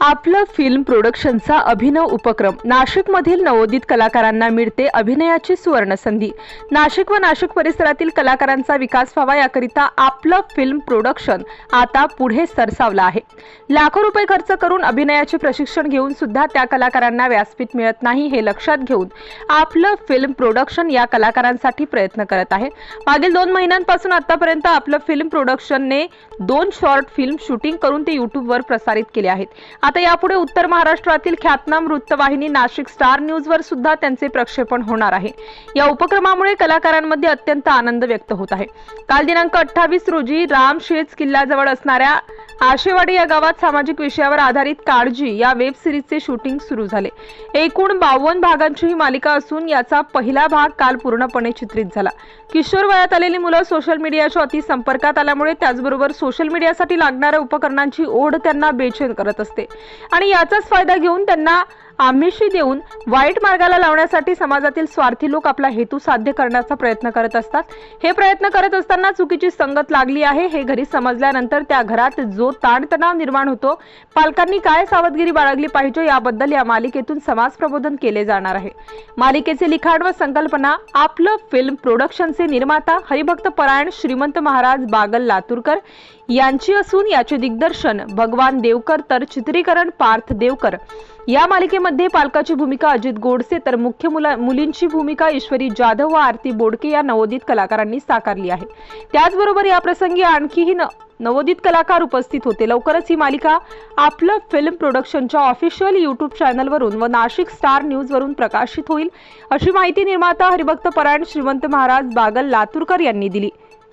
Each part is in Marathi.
आपलं फिल्म प्रोडक्शनचा अभिनव उपक्रम नाशिकमधील नवोदित कलाकारांना मिळते अभिनयाची सुवर्ण संधी। नाशिक व नाशिक परिसरातील कलाकारांचा विकास व्हावा याकरिता आपलं फिल्म प्रोडक्शन आता पुढे सरसावलं आहे। लाखो रुपये खर्च करून अभिनयाचे प्रशिक्षण घेऊन सुद्धा त्या कलाकारांना व्यासपीठ मिळत नाही हे लक्षात घेऊन आपलं फिल्म प्रोडक्शन या कलाकारांसाठी प्रयत्न करत आहे। मागील 2 महिन्यांपासून आतापर्यंत आपलं फिल्म प्रोडक्शनने 2 शॉर्ट फिल्म शूटिंग करून ते यूट्यूबवर प्रसारित केले आहेत। आता यापुढे उत्तर महाराष्ट्रातील ख्यातनाम वृत्तवाहिनी नाशिक स्टार न्यूजवर सुद्धा त्यांचे प्रक्षेपण होणार आहे। या उपक्रमामुळे कलाकारांमध्ये अत्यंत आनंद व्यक्त होत आहे। काल दिनांक 28 रोजी रामशेज किल्ल्याजवळ असणाऱ्या आशेवाडी या गावात सामाजिक विषयावर आधारित काळजी या वेब सिरीजचे शूटिंग सुरू झाले। एकूण 52 भागांची ही मालिका असून याचा पहिला भाग काल पूर्णपणे चित्रित झाला। किशोर वयात आलेली मुलं सोशल मीडियाच्या अति संपर्कात आल्यामुळे त्याचबरोबर सोशल मीडियासाठी लागणाऱ्या उपकरणांची ओढ त्यांना बेचैन करत असते आणि याचाच फायदा घेऊन त्यांना आमिषी देऊन वाईट मार्गाला लावण्यासाठी समाजातील स्वार्थी लोक आपला हेतू साध्य करण्याचा प्रयत्न करत असतात। हे प्रयत्न करत असताना चुकीची संगत लागली आहे हे घरी समजल्यानंतर त्या घरात जो ताणतणाव निर्माण होतो, पालकांनी काय सावधगिरी बाळगली पाहिजे याबद्दल या मालिकेतून समाज प्रबोधन केले जाणार आहे। मालिकेचे लिखाण व संकल्पना आपलं फिल्म प्रोडक्शनचे निर्माता हरिभक्त परायण श्रीमंत महाराज बागल लातूरकर यांची असून याचे दिग्दर्शन भगवान देवकर तर चित्रीकरण पार्थ देवकर। या मालिकेमध्ये पालकाची भूमिका अजित गोडसे तर मुख्य मुलींची भूमिका ईश्वरी जाधव व आरती बोडके या नवोदित कलाकारांनी साकारली आहे। त्याचबरोबर या प्रसंगी आणखीही नवोदित कलाकार उपस्थित होते। लवकरच ही मालिका आपलं फिल्म प्रोडक्शनच्या ऑफिशियल यूट्यूब चॅनलवरून व नाशिक स्टार न्यूजवरून प्रकाशित होईल अशी माहिती निर्माता हरिभक्त परायण श्रीमंत महाराज बागल लातूरकर यांनी दिली।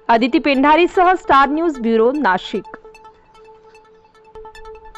आदिती पेंढारीसह स्टार न्यूज ब्युरो नाशिक।